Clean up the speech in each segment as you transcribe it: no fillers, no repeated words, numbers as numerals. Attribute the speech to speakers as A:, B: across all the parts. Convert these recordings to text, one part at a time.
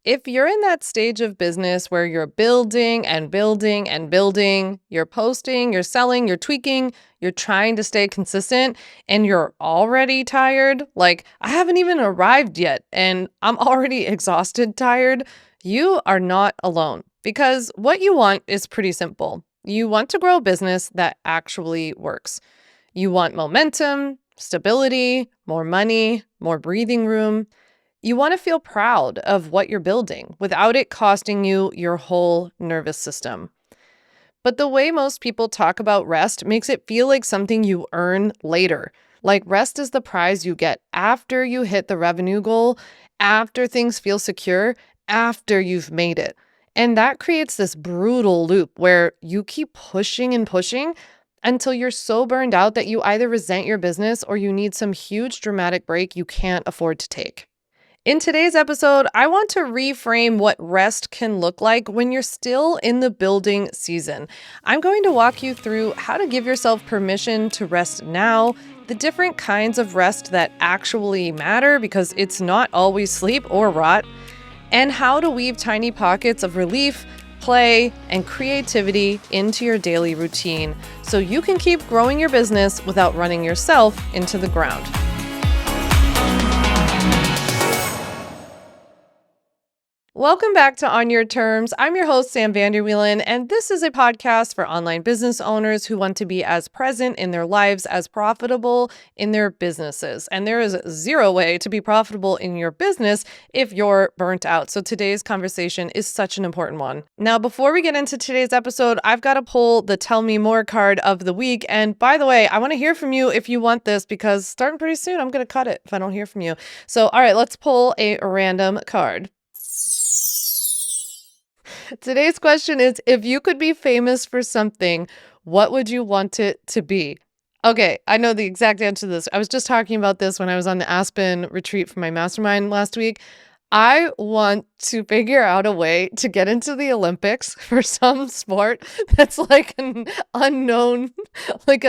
A: If you're in that stage of business where you're building and building and building, you're posting, you're selling, you're tweaking, you're trying to stay consistent, and you're already tired, like I haven't even arrived yet and I'm already exhausted, tired, you are not alone because what you want is pretty simple. You want to grow a business that actually works. You want momentum, stability, more money, more breathing room. You want to feel proud of what you're building without it costing you your whole nervous system. But the way most people talk about rest makes it feel like something you earn later. Like rest is the prize you get after you hit the revenue goal, after things feel secure, after you've made it. And that creates this brutal loop where you keep pushing and pushing until you're so burned out that you either resent your business or you need some huge dramatic break you can't afford to take. In today's episode, I want to reframe what rest can look like when you're still in the building season. I'm going to walk you through how to give yourself permission to rest now, the different kinds of rest that actually matter because it's not always sleep or rot, and how to weave tiny pockets of relief, play, and creativity into your daily routine so you can keep growing your business without running yourself into the ground. Welcome back to On Your Terms. I'm your host, Vander, and this is a podcast for online business owners who want to be as present in their lives as profitable in their businesses. And there is zero way to be profitable in your business if you're burnt out. So today's conversation is such an important one. Now, before we get into today's episode, I've got to pull the Tell Me More card of the week. And by the way, I want to hear from you if you want this because starting pretty soon, I'm going to cut it if I don't hear from you. So, all right, let's pull a random card. Today's question is, if you could be famous for something, what would you want it to be? Okay, I know the exact answer to this. I was just talking about this when I was on the Aspen retreat for my mastermind last week. I want to figure out a way to get into the Olympics for some sport that's like an unknown, like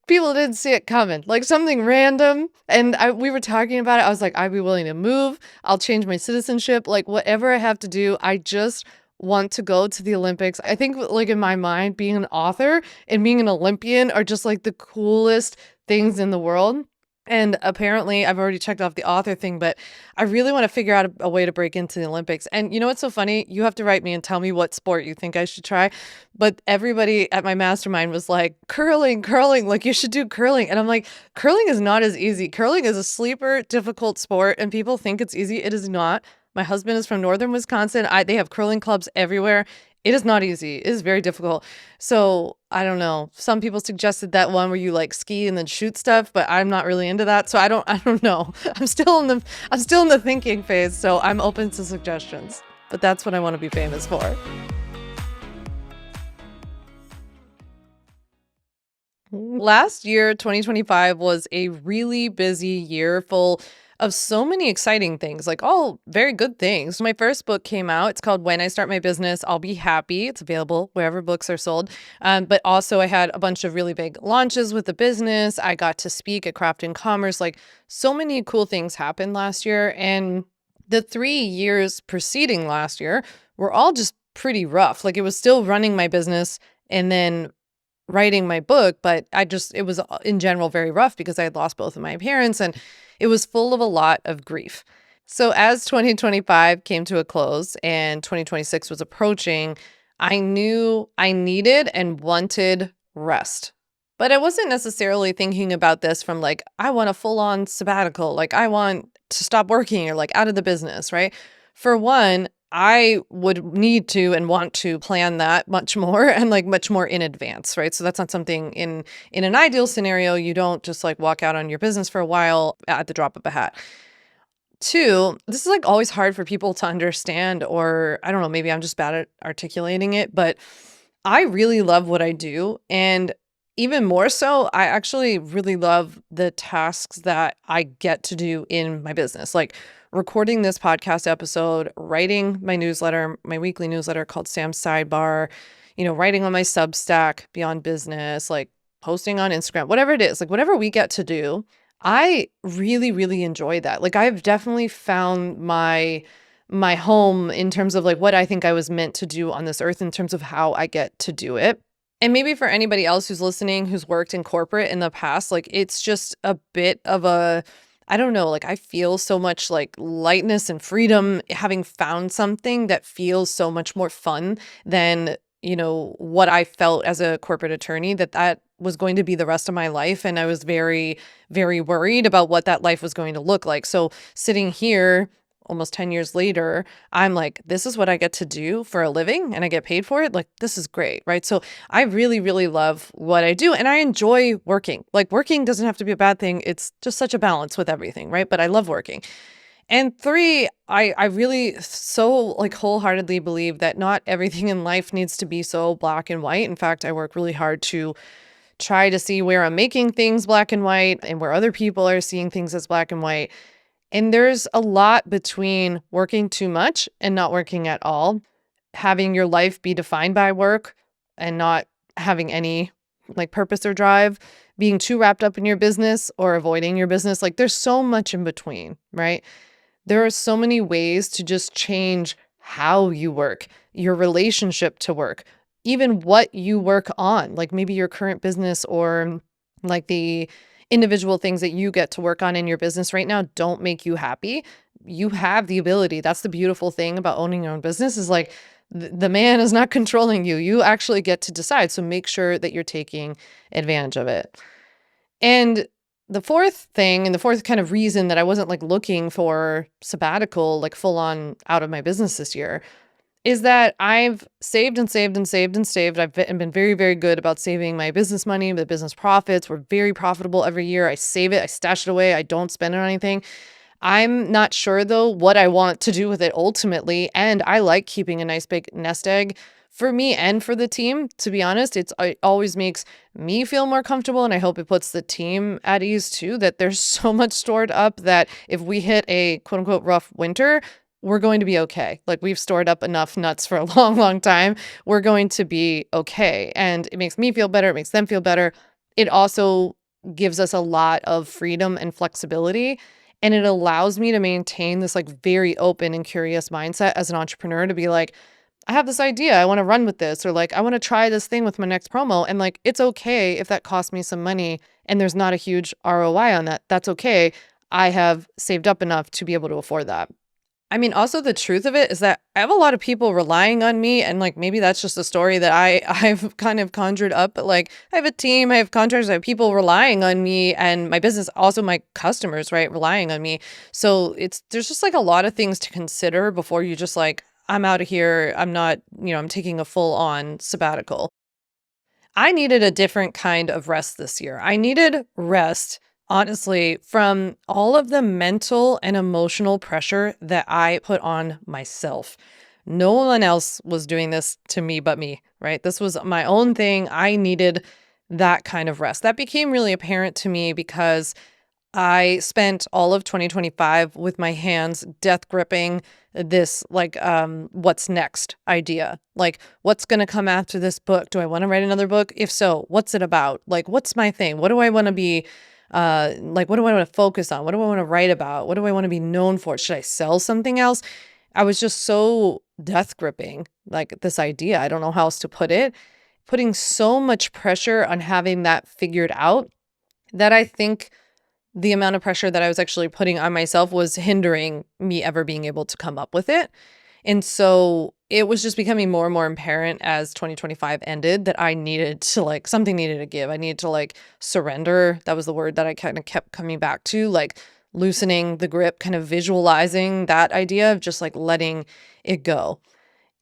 A: people didn't see it coming, like something random. And we were talking about it. I was like, I'd be willing to move. I'll change my citizenship, like whatever I have to do. I just want to go to the Olympics. I think like in my mind, being an author and being an Olympian are just like the coolest things in the world. And apparently I've already checked off the author thing, but I really want to figure out a way to break into the Olympics. And you know what's so funny? You have to write me and tell me what sport you think I should try. But everybody at my mastermind was like, curling, like you should do curling. And I'm like, curling is not as easy. Curling is a sleeper, difficult sport, and people think it's easy. It is not. My husband is from northern Wisconsin. They have curling clubs everywhere. It is not easy. It is very difficult. So I don't know. Some people suggested that one where you like ski and then shoot stuff, but I'm not really into that. So I don't know. I'm still in the thinking phase. So I'm open to suggestions. But that's what I want to be famous for. Last year, 2025 was a really busy year full of so many exciting things, like all very good things. My first book came out. It's called When I Start My Business, I'll Be Happy. It's available wherever books are sold. But also I had a bunch of really big launches with the business. I got to speak at Craft and Commerce. Like so many cool things happened last year. And the 3 years preceding last year were all just pretty rough. Like it was still running my business and then writing my book, but it was in general very rough because I had lost both of my parents and it was full of a lot of grief. So as 2025 came to a close and 2026 was approaching, I knew I needed and wanted rest. But I wasn't necessarily thinking about this from like, I want a full-on sabbatical, like I want to stop working or like out of the business, right? For one, I would need to and want to plan that much more and like much more in advance, right? So that's not something in an ideal scenario, you don't just like walk out on your business for a while at the drop of a hat. Two, this is like always hard for people to understand, or I don't know, maybe I'm just bad at articulating it, but I really love what I do. And even more so, I actually really love the tasks that I get to do in my business, like recording this podcast episode, writing my newsletter, my weekly newsletter called Sam's Sidebar, writing on my Substack, Beyond Business, like posting on Instagram, whatever it is, like whatever we get to do, I really, really enjoy that. Like I've definitely found my my home in terms of like what I think I was meant to do on this earth in terms of how I get to do it. And maybe for anybody else who's listening who's worked in corporate in the past, like it's just a bit of a, I don't know, like I feel so much like lightness and freedom having found something that feels so much more fun than, what I felt as a corporate attorney, that was going to be the rest of my life. And I was very, very worried about what that life was going to look like. So sitting here almost 10 years later, I'm like, this is what I get to do for a living and I get paid for it. Like, this is great, right? So I really, really love what I do and I enjoy working. Like, working doesn't have to be a bad thing. It's just such a balance with everything, right? But I love working. And three, I really so like wholeheartedly believe that not everything in life needs to be so black and white. In fact, I work really hard to try to see where I'm making things black and white and where other people are seeing things as black and white. And there's a lot between working too much and not working at all, having your life be defined by work and not having any like purpose or drive, being too wrapped up in your business or avoiding your business. Like there's so much in between, right? There are so many ways to just change how you work, your relationship to work, even what you work on, like maybe your current business or like the individual things that you get to work on in your business right now don't make you happy. You have the ability. That's the beautiful thing about owning your own business is like the man is not controlling you. You actually get to decide. So make sure that you're taking advantage of it. And the fourth thing and the fourth kind of reason that I wasn't like looking for sabbatical, like full on out of my business this year is that I've saved and saved and saved and saved. I've been very, very good about saving my business money, the business profits. We're very profitable every year. I save it, I stash it away, I don't spend it on anything. I'm not sure though what I want to do with it ultimately. And I like keeping a nice big nest egg for me and for the team. To be honest, it always makes me feel more comfortable. And I hope it puts the team at ease too, that there's so much stored up that if we hit a quote unquote rough winter, we're going to be okay. Like we've stored up enough nuts for a long, long time. We're going to be okay. And it makes me feel better. It makes them feel better. It also gives us a lot of freedom and flexibility. And it allows me to maintain this like very open and curious mindset as an entrepreneur to be like, I have this idea. I want to run with this, or like, I want to try this thing with my next promo. And like, it's okay if that costs me some money and there's not a huge ROI on that. That's okay. I have saved up enough to be able to afford that. I mean, also the truth of it is that I have a lot of people relying on me and like maybe that's just a story that I've kind of conjured up, but like I have a team, I have contractors, I have people relying on me and my business, also my customers, right, relying on me. So there's just like a lot of things to consider before you just like, I'm out of here. I'm not, I'm taking a full on sabbatical. I needed a different kind of rest this year. I needed rest, honestly, from all of the mental and emotional pressure that I put on myself. No one else was doing this to me but me, right? This was my own thing. I needed that kind of rest. That became really apparent to me because I spent all of 2025 with my hands death gripping this like what's next idea. Like what's going to come after this book? Do I want to write another book? If so, what's it about? Like what's my thing? What do I want to be like what do I want to focus on? What do I want to write about? What do I want to be known for? Should I sell something else? I was just so death gripping like this idea. I don't know how else to put it. Putting so much pressure on having that figured out that I think the amount of pressure that I was actually putting on myself was hindering me ever being able to come up with it. And so it was just becoming more and more apparent as 2025 ended that I needed to like, something needed to give. I needed to like surrender. That was the word that I kind of kept coming back to, like loosening the grip, kind of visualizing that idea of just like letting it go.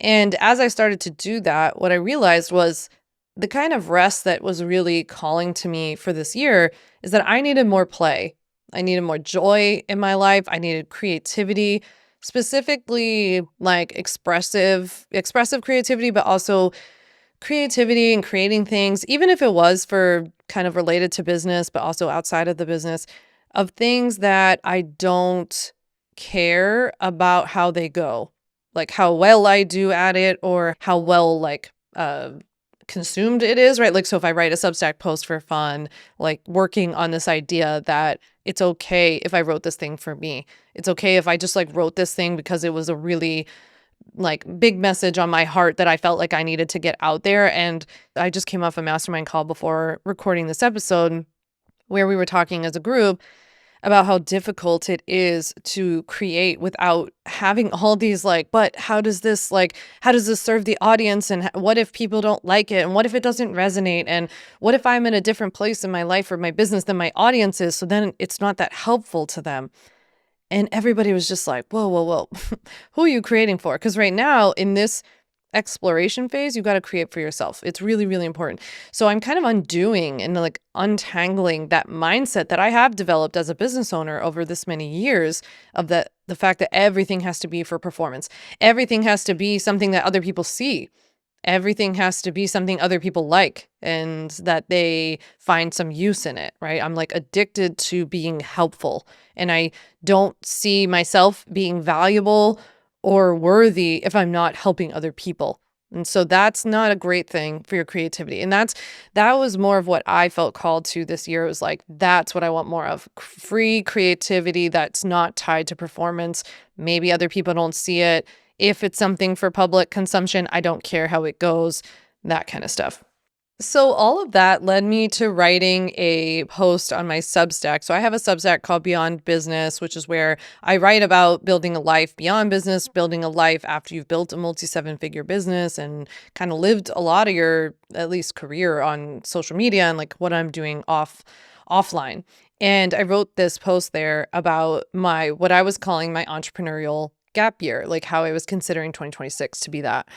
A: And as I started to do that, what I realized was the kind of rest that was really calling to me for this year is that I needed more play. I needed more joy in my life. I needed creativity, specifically like expressive creativity, but also creativity and creating things, even if it was for kind of related to business, but also outside of the business, of things that I don't care about how they go, like how well I do at it or how well like consumed it is, right? Like, so if I write a Substack post for fun, like working on this idea that it's okay if I wrote this thing for me. It's okay if I just like wrote this thing because it was a really like big message on my heart that I felt like I needed to get out there. And I just came off a mastermind call before recording this episode where we were talking as a group about how difficult it is to create without having all these like, but how does this serve the audience? And what if people don't like it? And what if it doesn't resonate? And what if I'm in a different place in my life or my business than my audience is? So then it's not that helpful to them. And everybody was just like, whoa, whoa, whoa, who are you creating for? Because right now in this exploration phase, you got to create for yourself. It's really, really important. So I'm kind of undoing and like untangling that mindset that I have developed as a business owner over this many years of the fact that everything has to be for performance. Everything has to be something that other people see. Everything has to be something other people like and that they find some use in it, right? I'm like addicted to being helpful and I don't see myself being valuable or worthy if I'm not helping other people. And so that's not a great thing for your creativity. And that was more of what I felt called to this year. It was like, that's what I want more of. Free creativity that's not tied to performance. Maybe other people don't see it. If it's something for public consumption, I don't care how it goes, that kind of stuff. So all of that led me to writing a post on my Substack. So I have a Substack called Beyond Business, which is where I write about building a life beyond business, building a life after you've built a multi-7-figure business and kind of lived a lot of your, at least career on social media and like what I'm doing offline. And I wrote this post there about what I was calling my entrepreneurial gap year, like how I was considering 2026 to be that.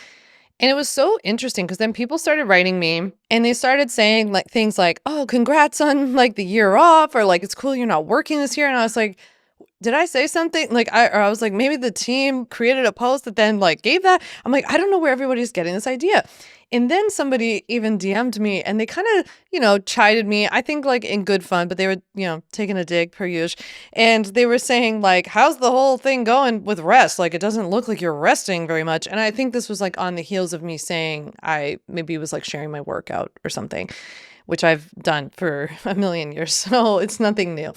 A: And it was so interesting because then people started writing me and they started saying like things like, oh, congrats on like the year off, or like, it's cool you're not working this year. And I was like, did I say something? Like, I was like, maybe the team created a post that then like gave that. I'm like, I don't know where everybody's getting this idea. And then somebody even DM'd me and they kind of, chided me, I think like in good fun, but they were, taking a dig per usual. And they were saying like, how's the whole thing going with rest? Like, it doesn't look like you're resting very much. And I think this was like on the heels of me saying I maybe was like sharing my workout or something, which I've done for a million years. So it's nothing new.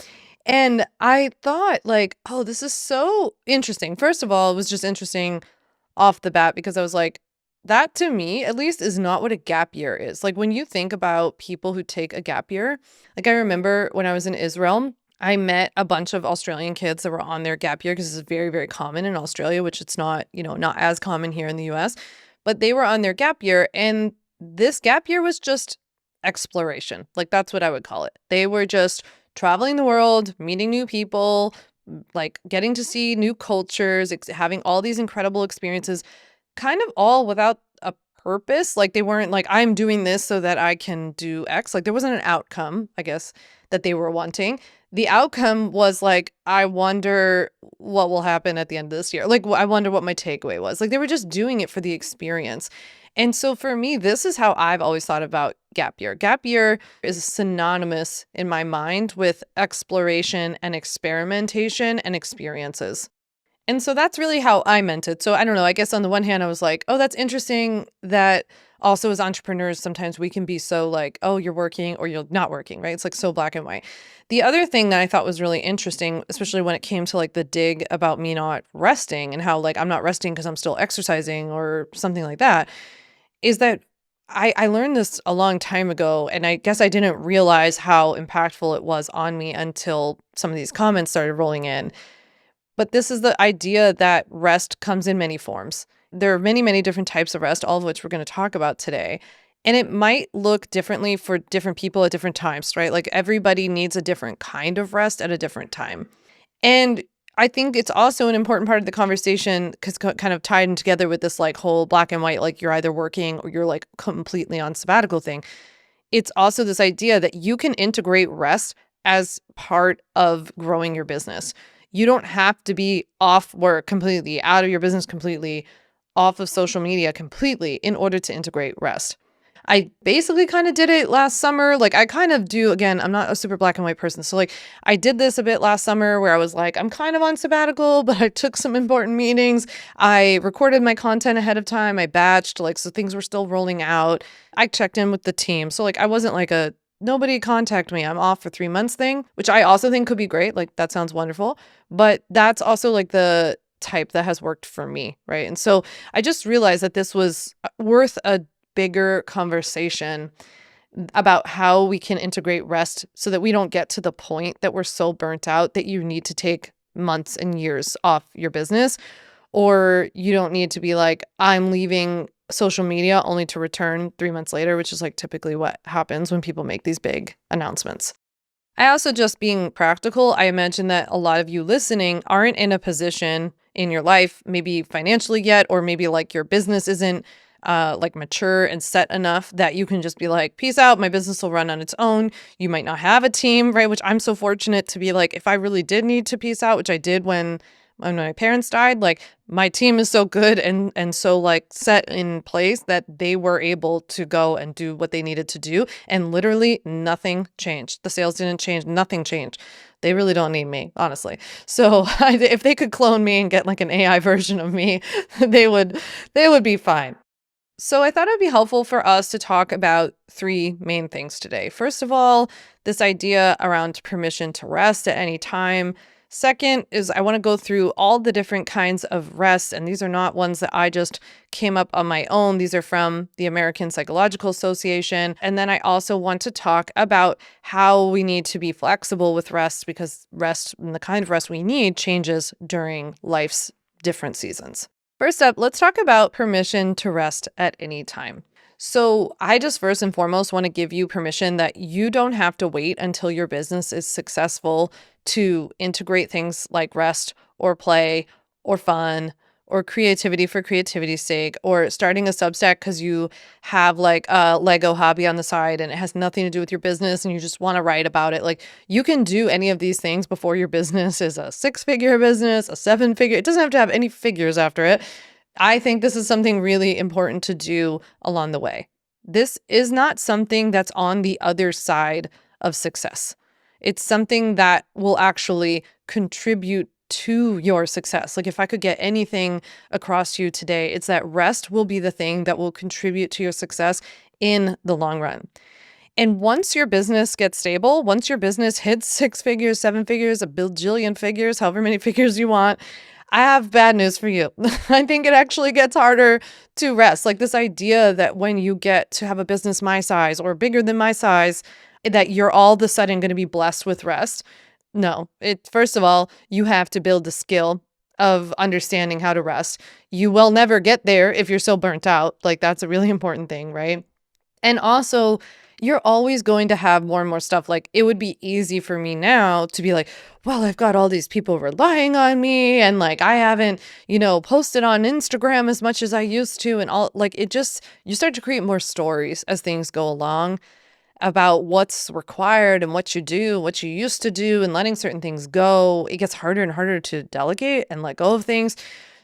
A: And I thought like, oh, this is so interesting. First of all, it was just interesting off the bat because I was like, that to me, at least, is not what a gap year is. Like when you think about people who take a gap year, like I remember when I was in Israel, I met a bunch of Australian kids that were on their gap year because this is very, very common in Australia, which it's not, not as common here in the US, but they were on their gap year. And this gap year was just exploration. Like that's what I would call it. They were just traveling the world, meeting new people, like getting to see new cultures, having all these incredible experiences, kind of all without a purpose. Like they weren't like, I'm doing this so that I can do X. Like there wasn't an outcome, I guess, that they were wanting. The outcome was like, I wonder what will happen at the end of this year. Like, I wonder what my takeaway was. Like they were just doing it for the experience. And so for me, this is how I've always thought about gap year. Gap year is synonymous in my mind with exploration and experimentation and experiences. And so that's really how I meant it. So I don't know, I guess on the one hand, I was like, oh, that's interesting that also as entrepreneurs, sometimes we can be so like, oh, you're working or you're not working, right? It's like so black and white. The other thing that I thought was really interesting, especially when it came to like the dig about me not resting and how like I'm not resting because I'm still exercising or something like that, is that I learned this a long time ago, and I guess I didn't realize how impactful it was on me until some of these comments started rolling in. But this is the idea that rest comes in many forms. There are many, many different types of rest, all of which we're going to talk about today. And it might look differently for different people at different times, right? Like everybody needs a different kind of rest at a different time. And I think it's also an important part of the conversation because kind of tied in together with this like whole black and white, like you're either working or you're like completely on sabbatical thing. It's also this idea that you can integrate rest as part of growing your business. You don't have to be off work completely, out of your business completely, off of social media completely in order to integrate rest. I basically kind of did it last summer. Like I kind of do, again, I'm not a super black and white person. So like I did this a bit last summer where I was like, I'm kind of on sabbatical, but I took some important meetings. I recorded my content ahead of time. I batched, like, so things were still rolling out. I checked in with the team. So like I wasn't like a nobody contact me. I'm off for 3 months thing, which I also think could be great. Like that sounds wonderful. But that's also like the type that has worked for me, right? And so I just realized that this was worth a bigger conversation about how we can integrate rest so that we don't get to the point that we're so burnt out that you need to take months and years off your business, or you don't need to be like, I'm leaving social media only to return 3 months later, which is like typically what happens when people make these big announcements. I also, just being practical, I imagine that a lot of you listening aren't in a position in your life, maybe financially yet, or maybe like your business isn't like mature and set enough that you can just be like, peace out, my business will run on its own. You might not have a team, right? Which I'm so fortunate to be like, if I really did need to peace out, which I did when my parents died, like my team is so good and so like set in place that they were able to go and do what they needed to do. And literally nothing changed. The sales didn't change. Nothing changed. They really don't need me, honestly. So if they could clone me and get like an AI version of me, they would be fine. So I thought it'd be helpful for us to talk about three main things today. First of all, this idea around permission to rest at any time. Second is I want to go through all the different kinds of rest, and these are not ones that I just came up on my own. These are from the American Psychological Association. And then I also want to talk about how we need to be flexible with rest, because rest and the kind of rest we need changes during life's different seasons. First up, let's talk about permission to rest at any time. So I just first and foremost want to give you permission that you don't have to wait until your business is successful to integrate things like rest or play or fun or creativity for creativity's sake, or starting a Substack because you have like a Lego hobby on the side and it has nothing to do with your business and you just want to write about it. Like you can do any of these things before your business is a 6-figure business, a 7-figure. It doesn't have to have any figures after it. I think this is something really important to do along the way. This is not something that's on the other side of success. It's something that will actually contribute to your success. Like if I could get anything across to you today, it's that rest will be the thing that will contribute to your success in the long run. And once your business gets stable, once your business hits 6 figures, 7 figures, a bajillion figures, however many figures you want, I have bad news for you. I think it actually gets harder to rest. Like this idea that when you get to have a business my size or bigger than my size, that you're all of a sudden going to be blessed with rest. No, first of all, you have to build the skill of understanding how to rest. You will never get there if you're so burnt out. Like that's a really important thing, right? And also, you're always going to have more and more stuff. Like it would be easy for me now to be like, well, I've got all these people relying on me and like I haven't, posted on Instagram as much as I used to, and all like you start to create more stories as things go along about what's required and what you do, what you used to do, and letting certain things go. It gets harder and harder to delegate and let go of things.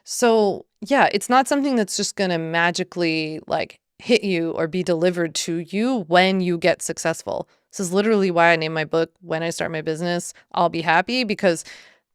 A: So yeah, it's not something that's just going to magically like hit you or be delivered to you when you get successful. This is literally why I named my book When I Start My Business, I'll Be Happy, because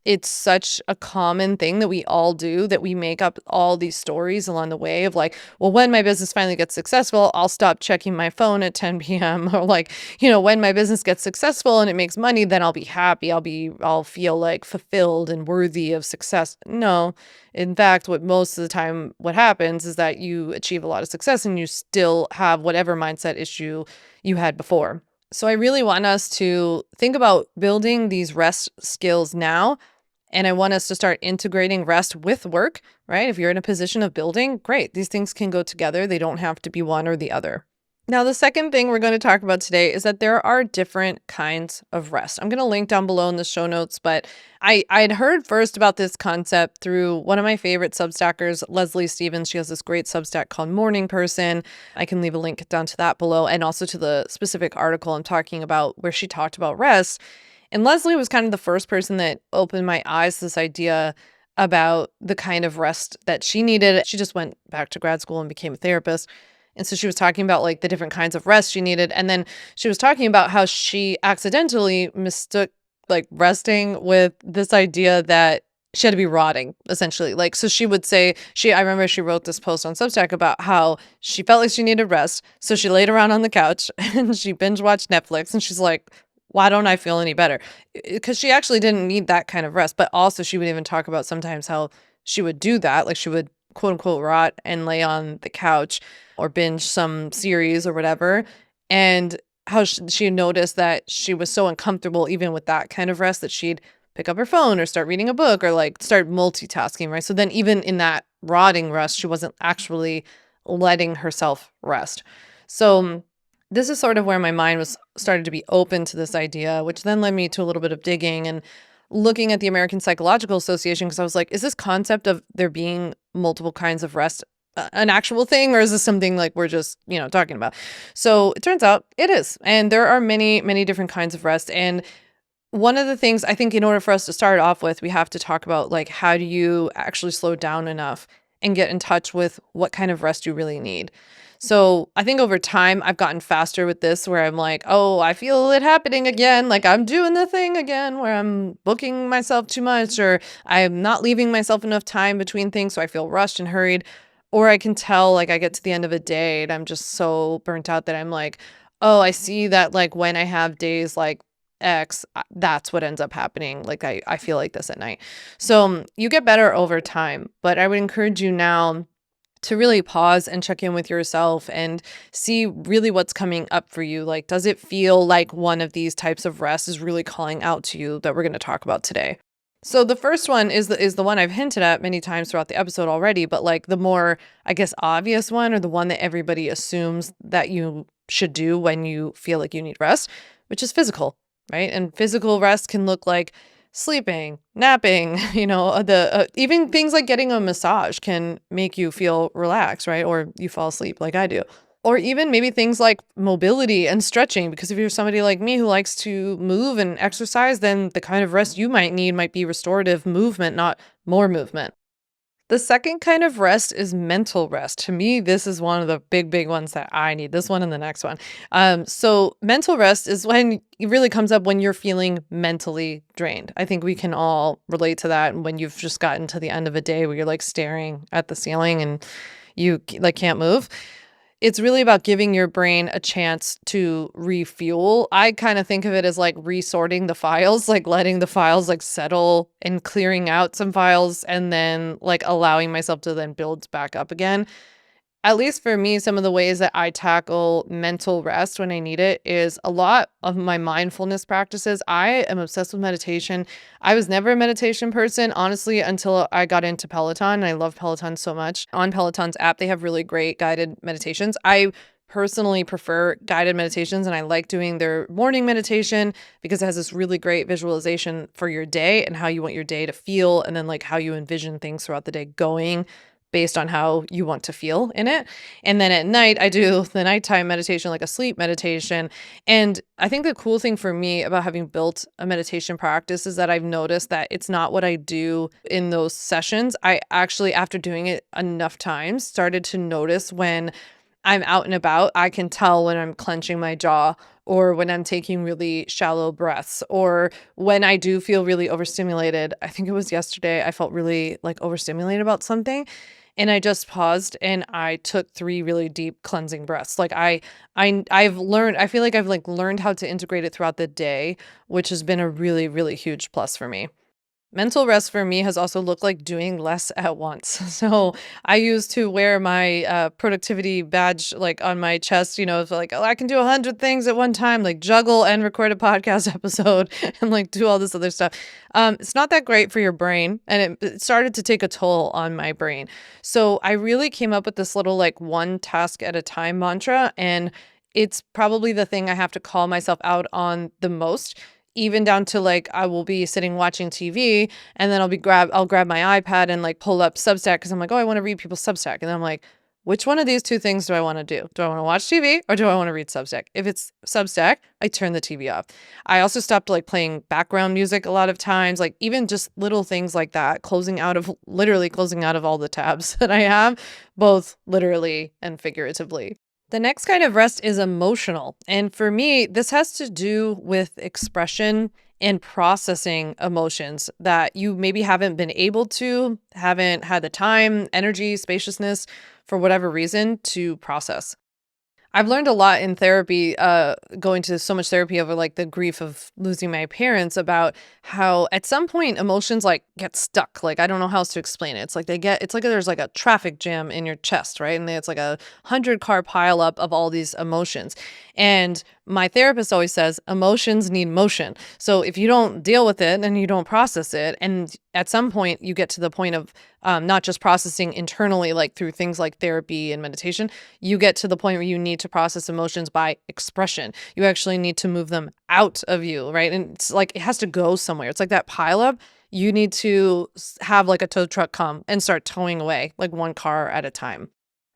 A: it's such a common thing that we all do, that we make up all these stories along the way of like, well, when my business finally gets successful, I'll stop checking my phone at 10 p.m. Or like, when my business gets successful and it makes money, then I'll be happy. I'll feel like fulfilled and worthy of success. No, in fact, what happens is that you achieve a lot of success and you still have whatever mindset issue you had before. So I really want us to think about building these rest skills now. And I want us to start integrating rest with work, right? If you're in a position of building, great. These things can go together. They don't have to be one or the other. Now, the second thing we're going to talk about today is that there are different kinds of rest. I'm going to link down below in the show notes, but I'd heard first about this concept through one of my favorite Substackers, Leslie Stevens. She has this great Substack called Morning Person. I can leave a link down to that below, and also to the specific article I'm talking about where she talked about rest. And Leslie was kind of the first person that opened my eyes to this idea about the kind of rest that she needed. She just went back to grad school and became a therapist. And so she was talking about like the different kinds of rest she needed. And then she was talking about how she accidentally mistook like resting with this idea that she had to be rotting essentially. Like, so she would say, I remember she wrote this post on Substack about how she felt like she needed rest. So she laid around on the couch and she binge watched Netflix and she's like, why don't I feel any better? Because she actually didn't need that kind of rest. But also, she would even talk about sometimes how she would do that. Like, she would quote unquote rot and lay on the couch or binge some series or whatever. And how she noticed that she was so uncomfortable, even with that kind of rest, that she'd pick up her phone or start reading a book or like start multitasking, right? So then, even in that rotting rest, she wasn't actually letting herself rest. So, this is sort of where my mind was started to be open to this idea, which then led me to a little bit of digging and looking at the American Psychological Association because I was like, is this concept of there being multiple kinds of rest an actual thing, or is this something like we're just, talking about? So it turns out it is. And there are many, many different kinds of rest. And one of the things I think in order for us to start off with, we have to talk about like, how do you actually slow down enough and get in touch with what kind of rest you really need? So I think over time, I've gotten faster with this where I'm like, oh, I feel it happening again. Like I'm doing the thing again where I'm booking myself too much or I'm not leaving myself enough time between things. So I feel rushed and hurried. Or I can tell like I get to the end of a day and I'm just so burnt out that I'm like, oh, I see that like when I have days like X, that's what ends up happening. Like I feel like this at night. So you get better over time, but I would encourage you now to really pause and check in with yourself and see really what's coming up for you. Like, does it feel like one of these types of rest is really calling out to you that we're going to talk about today? So the first one is the one I've hinted at many times throughout the episode already, but like the more, I guess, obvious one or the one that everybody assumes that you should do when you feel like you need rest, which is physical, right? And physical rest can look like sleeping, napping, the even things like getting a massage can make you feel relaxed, right? Or you fall asleep like I do. Or even maybe things like mobility and stretching, because if you're somebody like me who likes to move and exercise, then the kind of rest you might need might be restorative movement, not more movement. The second kind of rest is mental rest. To me, this is one of the big, big ones that I need. This one and the next one. So mental rest is when it really comes up when you're feeling mentally drained. I think we can all relate to that. When you've just gotten to the end of a day where you're like staring at the ceiling and you like can't move. It's really about giving your brain a chance to refuel. I kind of think of it as like resorting the files, like letting the files like settle and clearing out some files and then like allowing myself to then build back up again. At least for me, some of the ways that I tackle mental rest when I need it is a lot of my mindfulness practices. I am obsessed with meditation. I was never a meditation person, honestly, until I got into Peloton. I love Peloton so much. On Peloton's app, they have really great guided meditations. I personally prefer guided meditations and I like doing their morning meditation because it has this really great visualization for your day and how you want your day to feel and then like how you envision things throughout the day going based on how you want to feel in it. And then at night, I do the nighttime meditation, like a sleep meditation. And I think the cool thing for me about having built a meditation practice is that I've noticed that it's not what I do in those sessions. I actually, after doing it enough times, started to notice when I'm out and about, I can tell when I'm clenching my jaw or when I'm taking really shallow breaths or when I do feel really overstimulated. I think it was yesterday, I felt really like overstimulated about something. And I just paused and I took 3 really deep cleansing breaths. Like I've learned, I feel like I've like learned how to integrate it throughout the day, which has been a really, really huge plus for me. Mental rest for me has also looked like doing less at once. So I used to wear my productivity badge like on my chest, so like, oh, I can do 100 things at one time, like juggle and record a podcast episode and like do all this other stuff. It's not that great for your brain. And it started to take a toll on my brain. So I really came up with this little like one task at a time mantra. And it's probably the thing I have to call myself out on the most, even down to like I will be sitting watching TV and then I'll grab my iPad and like pull up Substack because I'm like, oh, I want to read people's Substack. And then I'm like, which one of these two things do I want to do? Do I want to watch TV or do I want to read Substack? If it's Substack, I turn the TV off. I also stopped like playing background music a lot of times, like even just little things like that, literally closing out of all the tabs that I have, both literally and figuratively. The next kind of rest is emotional. And for me, this has to do with expression and processing emotions that you maybe haven't been able to, haven't had the time, energy, spaciousness for whatever reason to process. I've learned a lot in therapy, going to so much therapy over like the grief of losing my parents about how at some point emotions like get stuck. Like I don't know how else to explain it. It's like it's like there's like a traffic jam in your chest, right? And it's like a 100 car pileup of all these emotions. And my therapist always says emotions need motion. So if you don't deal with it and you don't process it, and at some point you get to the point of not just processing internally, like through things like therapy and meditation, you get to the point where you need to process emotions by expression. You actually need to move them out of you, right? And it's like it has to go somewhere. It's like that pileup. You need to have like a tow truck come and start towing away, like one car at a time.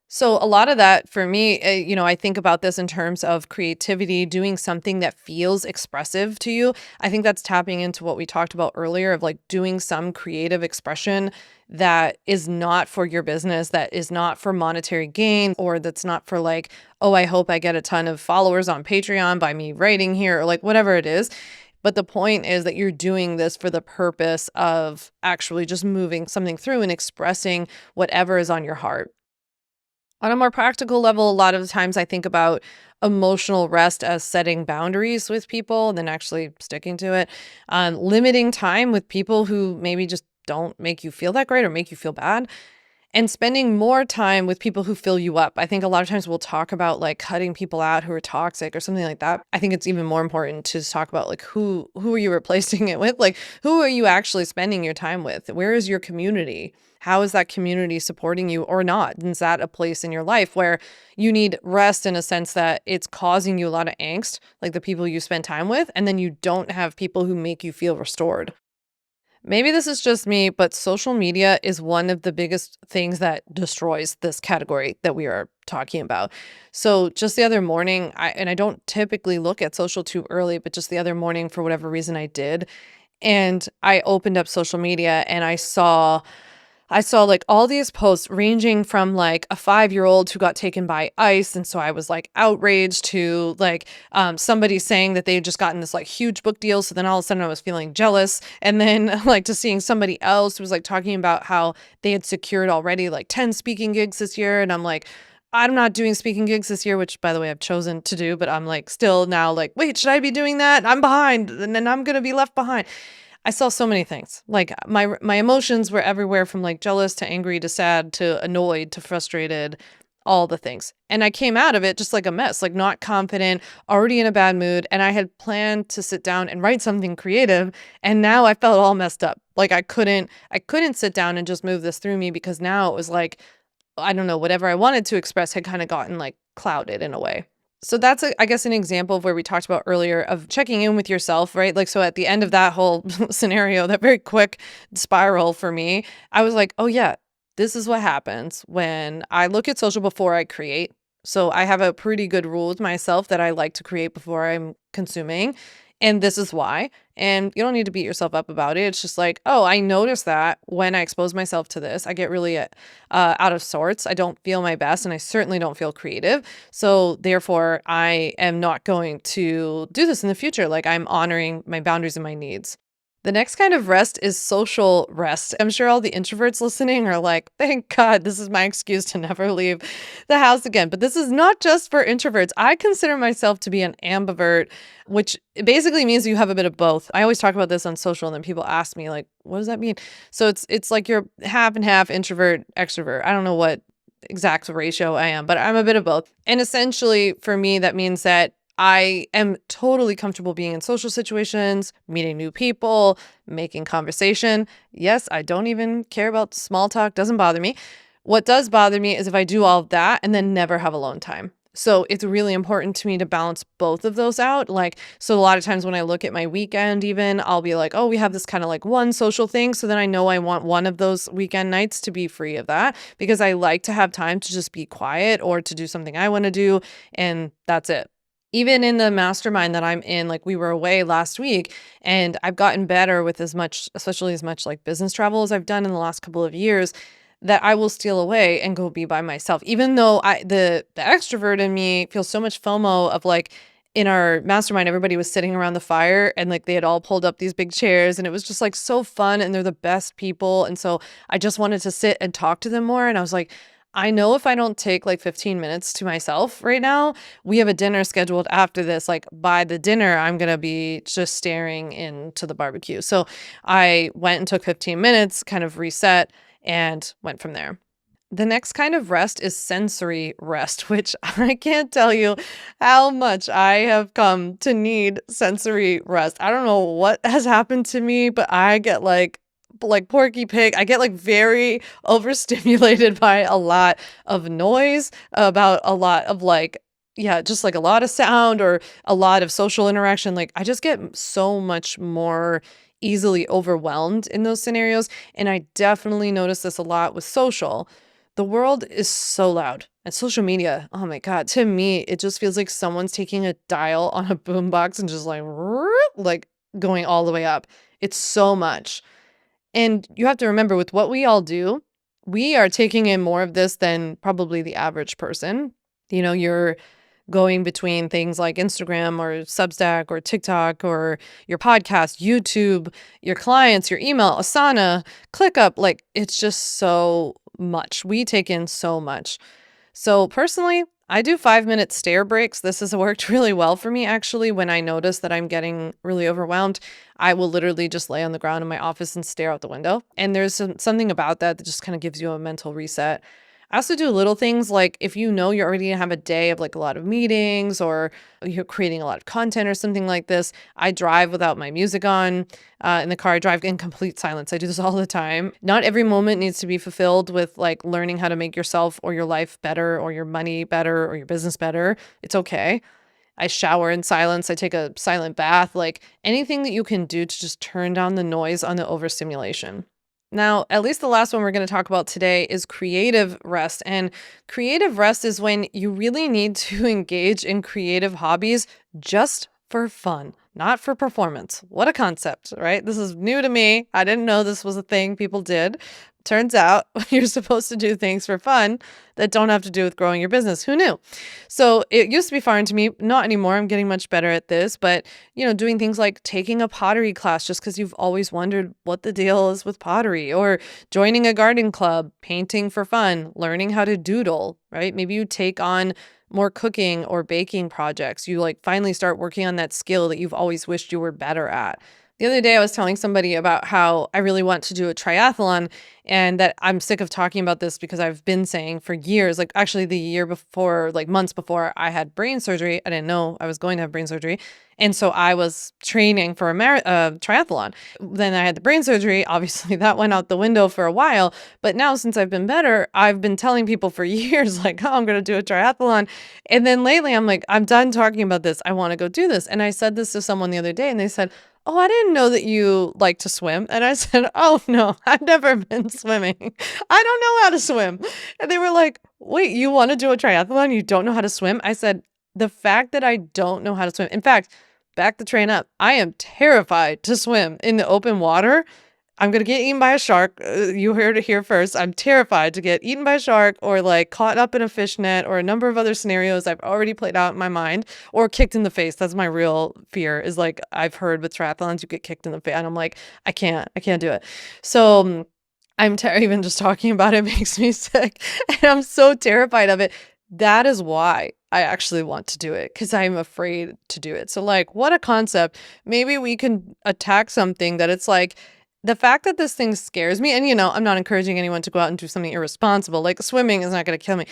A: So a lot of that for me, I think about this in terms of creativity, doing something that feels expressive to you. I think that's tapping into what we talked about earlier of like doing some creative expression that is not for your business, that is not for monetary gain, or that's not for like, oh, I hope I get a ton of followers on Patreon by me writing here, or like whatever it is. But the point is that you're doing this for the purpose of actually just moving something through and expressing whatever is on your heart. On a more practical level, a lot of the times I think about emotional rest as setting boundaries with people and then actually sticking to it. Limiting time with people who maybe just don't make you feel that great or make you feel bad, and spending more time with people who fill you up. I think a lot of times we'll talk about like cutting people out who are toxic or something like that. I think it's even more important to talk about like who are you replacing it with? Like who are you actually spending your time with? Where is your community? How is that community supporting you or not? Is that a place in your life where you need rest in a sense that it's causing you a lot of angst, like the people you spend time with, and then you don't have people who make you feel restored? Maybe this is just me, but social media is one of the biggest things that destroys this category that we are talking about. So just the other morning, I don't typically look at social too early, but just the other morning, for whatever reason, I did. And I opened up social media and I saw like all these posts ranging from like a 5-year-old who got taken by ICE. And so I was like outraged to like somebody saying that they had just gotten this like huge book deal. So then all of a sudden I was feeling jealous. And then like to seeing somebody else who was like talking about how they had secured already like 10 speaking gigs this year. And I'm like, I'm not doing speaking gigs this year, which by the way, I've chosen to do, but I'm like still now like, wait, should I be doing that? I'm behind and then I'm going to be left behind. I saw so many things. Like my emotions were everywhere from like jealous to angry to sad to annoyed to frustrated, all the things. And I came out of it just like a mess, like not confident, already in a bad mood, and I had planned to sit down and write something creative, and now I felt all messed up. Like I couldn't sit down and just move this through me because now it was like I don't know, whatever I wanted to express had kind of gotten like clouded in a way. So that's, I guess, an example of where we talked about earlier of checking in with yourself, right? Like, so at the end of that whole scenario, that very quick spiral for me, I was like, oh, yeah, this is what happens when I look at social before I create. So I have a pretty good rule with myself that I like to create before I'm consuming. And this is why. And you don't need to beat yourself up about it. It's just like, oh, I noticed that when I expose myself to this, I get really out of sorts. I don't feel my best and I certainly don't feel creative. So therefore, I am not going to do this in the future. Like I'm honoring my boundaries and my needs. The next kind of rest is social rest. I'm sure all the introverts listening are like, thank God, this is my excuse to never leave the house again. But this is not just for introverts. I consider myself to be an ambivert, which basically means you have a bit of both. I always talk about this on social, and then people ask me, like, what does that mean? So it's like you're half and half introvert, extrovert. I don't know what exact ratio I am, but I'm a bit of both. And essentially, for me, that means that I am totally comfortable being in social situations, meeting new people, making conversation. Yes, I don't even care about small talk, doesn't bother me. What does bother me is if I do all of that and then never have alone time. So it's really important to me to balance both of those out. Like, so a lot of times when I look at my weekend, even I'll be like, oh, we have this kind of like one social thing. So then I know I want one of those weekend nights to be free of that because I like to have time to just be quiet or to do something I want to do. And that's it. Even in the mastermind that I'm in, like we were away last week and I've gotten better with as much, especially as much like business travel as I've done in the last couple of years. that I will steal away and go be by myself. Even though the extrovert in me feels so much FOMO of like in our mastermind, everybody was sitting around the fire and like they had all pulled up these big chairs and it was just like so fun and they're the best people. And so I just wanted to sit and talk to them more. And I was like, I know if I don't take like 15 minutes to myself right now, we have a dinner scheduled after this. Like by the dinner, I'm going to be just staring into the barbecue. So I went and took 15 minutes, kind of reset, and went from there. The next kind of rest is sensory rest, which I can't tell you how much I have come to need sensory rest. I don't know what has happened to me, but I get like Porky Pig, I get like very overstimulated by a lot of noise, about a lot of like, yeah, just like a lot of sound or a lot of social interaction. Like I just get so much more easily overwhelmed in those scenarios. And I definitely notice this a lot with social. The world is so loud. And social media, oh my God, to me, it just feels like someone's taking a dial on a boombox and just like going all the way up. It's so much. And you have to remember with what we all do, we are taking in more of this than probably the average person. You know, you're going between things like Instagram or Substack or TikTok or your podcast, YouTube, your clients, your email, Asana, ClickUp. Like it's just so much. We take in so much. So personally, I do 5-minute stare breaks. This has worked really well for me, actually. When I notice that I'm getting really overwhelmed, I will literally just lay on the ground in my office and stare out the window. And there's something about that that just kind of gives you a mental reset. I also do little things like if you know you're already gonna have a day of like a lot of meetings or you're creating a lot of content or something like this, I drive without my music on in the car. I drive in complete silence. I do this all the time. Not every moment needs to be fulfilled with like learning how to make yourself or your life better or your money better or your business better. It's okay. I shower in silence. I take a silent bath, like anything that you can do to just turn down the noise on the overstimulation. Now, at least the last one we're going to talk about today is creative rest. And creative rest is when you really need to engage in creative hobbies just for fun, not for performance. What a concept, right? This is new to me. I didn't know this was a thing people did. Turns out you're supposed to do things for fun that don't have to do with growing your business. Who knew? So it used to be foreign to me. Not anymore. I'm getting much better at this. But, you know, doing things like taking a pottery class just because you've always wondered what the deal is with pottery, or joining a garden club, painting for fun, learning how to doodle, right? Maybe you take on more cooking or baking projects. You like finally start working on that skill that you've always wished you were better at. The other day, I was telling somebody about how I really want to do a triathlon and that I'm sick of talking about this because I've been saying for years, like actually the year before, like months before I had brain surgery, I didn't know I was going to have brain surgery. And so I was training for a triathlon. Then I had the brain surgery. Obviously, that went out the window for a while. But now, since I've been better, I've been telling people for years, like, oh, I'm going to do a triathlon. And then lately, I'm like, I'm done talking about this. I want to go do this. And I said this to someone the other day, and they said, oh, I didn't know that you like to swim. And I said, oh, no, I've never been swimming. I don't know how to swim. And they were like, wait, you want to do a triathlon? You don't know how to swim? I said, the fact that I don't know how to swim. In fact, back the train up. I am terrified to swim in the open water. I'm going to get eaten by a shark. You heard it here first. I'm terrified to get eaten by a shark or like caught up in a fish net or a number of other scenarios I've already played out in my mind, or kicked in the face. That's my real fear, is like I've heard with triathlons, you get kicked in the face and I'm like, I can't do it. So even just talking about it makes me sick and I'm so terrified of it. That is why I actually want to do it, because I'm afraid to do it. So like, what a concept. Maybe we can attack something that it's like, the fact that this thing scares me, and you know, I'm not encouraging anyone to go out and do something irresponsible. Like swimming is not going to kill me.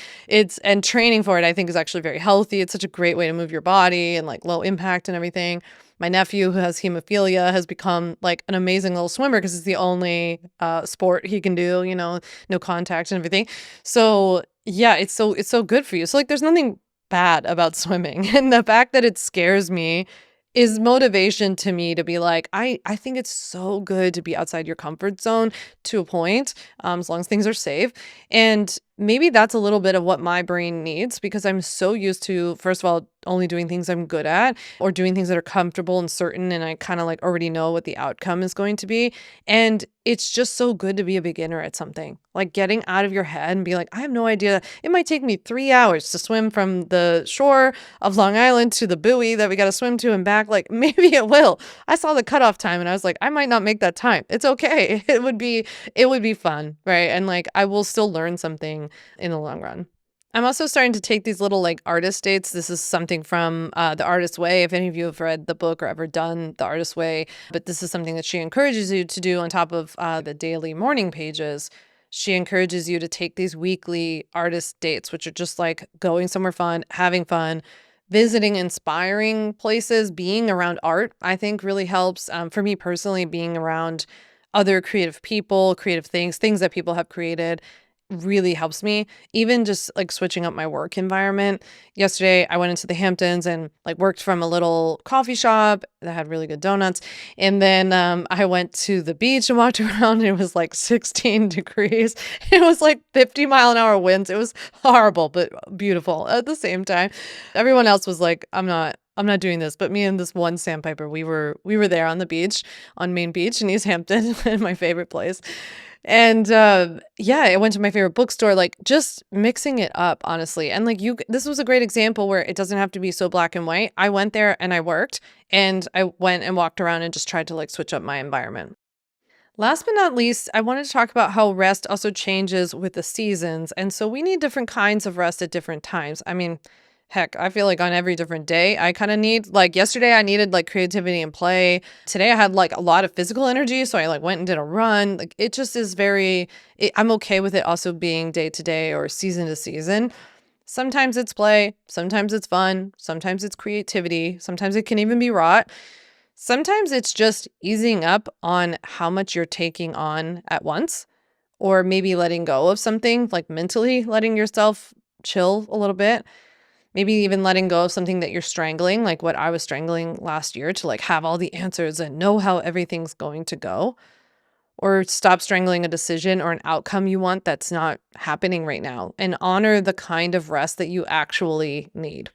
A: And training for it, I think, is actually very healthy. It's such a great way to move your body and like low impact and everything. My nephew, who has hemophilia, has become like an amazing little swimmer because it's the only sport he can do, you know, no contact and everything. So yeah, it's so good for you. So like, there's nothing bad about swimming. And the fact that it scares me is motivation to me to be like, I think it's so good to be outside your comfort zone to a point, as long as things are safe. And maybe that's a little bit of what my brain needs, because I'm so used to, first of all, only doing things I'm good at or doing things that are comfortable and certain, and I kind of like already know what the outcome is going to be. And it's just so good to be a beginner at something. Like getting out of your head and be like, I have no idea. It might take me 3 hours to swim from the shore of Long Island to the buoy that we got to swim to and back. Like maybe it will. I saw the cutoff time and I was like, I might not make that time. It's okay. It would be fun, right? And like I will still learn something in the long run. I'm also starting to take these little like artist dates. This is something from The Artist's Way. If any of you have read the book or ever done The Artist's Way, but this is something that she encourages you to do on top of the daily morning pages. She encourages you to take these weekly artist dates, which are just like going somewhere fun, having fun, visiting inspiring places, being around art, I think really helps. For me personally, being around other creative people, creative things that people have created really helps me. Even just like switching up my work environment. Yesterday, I went into the Hamptons and like worked from a little coffee shop that had really good donuts. And then I went to the beach and walked around and it was like 16 degrees. It was like 50-mile-an-hour winds. It was horrible, but beautiful at the same time. Everyone else was like, I'm not doing this. But me and this one sandpiper, we were there on the beach, on Main Beach in East Hampton, my favorite place. And yeah, I went to my favorite bookstore, like just mixing it up, honestly. And like this was a great example where it doesn't have to be so black and white. I went there and I worked and I went and walked around and just tried to like switch up my environment. Last but not least, I wanted to talk about how rest also changes with the seasons. And so we need different kinds of rest at different times. I mean, heck, I feel like on every different day, I kind of need, like yesterday, I needed like creativity and play. Today, I had like a lot of physical energy. So I like went and did a run. Like it just is I'm okay with it also being day to day or season to season. Sometimes it's play, sometimes it's fun, sometimes it's creativity, sometimes it can even be rot. Sometimes it's just easing up on how much you're taking on at once, or maybe letting go of something, like mentally letting yourself chill a little bit. Maybe even letting go of something that you're strangling, like what I was strangling last year to like have all the answers and know how everything's going to go. Or stop strangling a decision or an outcome you want that's not happening right now and honor the kind of rest that you actually need.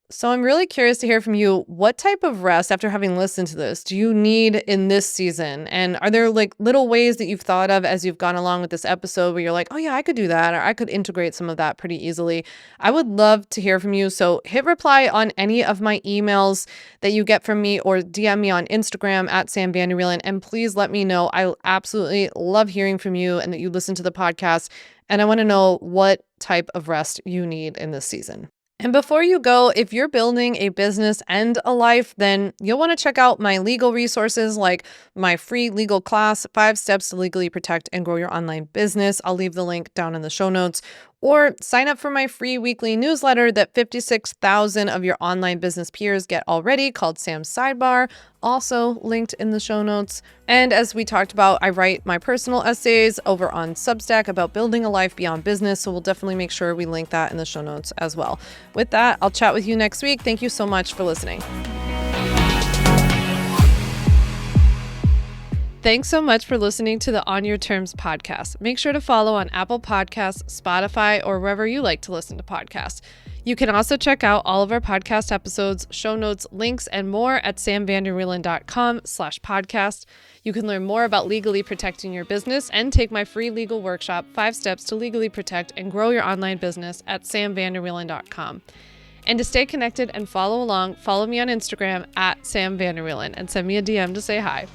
A: So I'm really curious to hear from you. What type of rest, after having listened to this, do you need in this season? And are there like little ways that you've thought of as you've gone along with this episode where you're like, oh yeah, I could do that, or I could integrate some of that pretty easily? I would love to hear from you. So hit reply on any of my emails that you get from me or DM me on Instagram at Sam Vander Wielen. And please let me know. I absolutely love hearing from you and that you listen to the podcast. And I want to know what type of rest you need in this season. And before you go, if you're building a business and a life, then you'll want to check out my legal resources like my free legal class, 5 Steps to Legally Protect and Grow Your Online Business. I'll leave the link down in the show notes. Or sign up for my free weekly newsletter that 56,000 of your online business peers get already, called Sam's Sidebar, also linked in the show notes. And as we talked about, I write my personal essays over on Substack about building a life beyond business, so we'll definitely make sure we link that in the show notes as well. With that, I'll chat with you next week. Thank you so much for listening. Thanks so much for listening to the On Your Terms podcast. Make sure to follow on Apple Podcasts, Spotify, or wherever you like to listen to podcasts. You can also check out all of our podcast episodes, show notes, links, and more at samvanderwielen.com/podcast. You can learn more about legally protecting your business and take my free legal workshop, 5 Steps to Legally Protect and Grow Your Online Business at samvanderwielen.com. And to stay connected and follow along, follow me on Instagram at Sam Vander Wielen and send me a DM to say hi.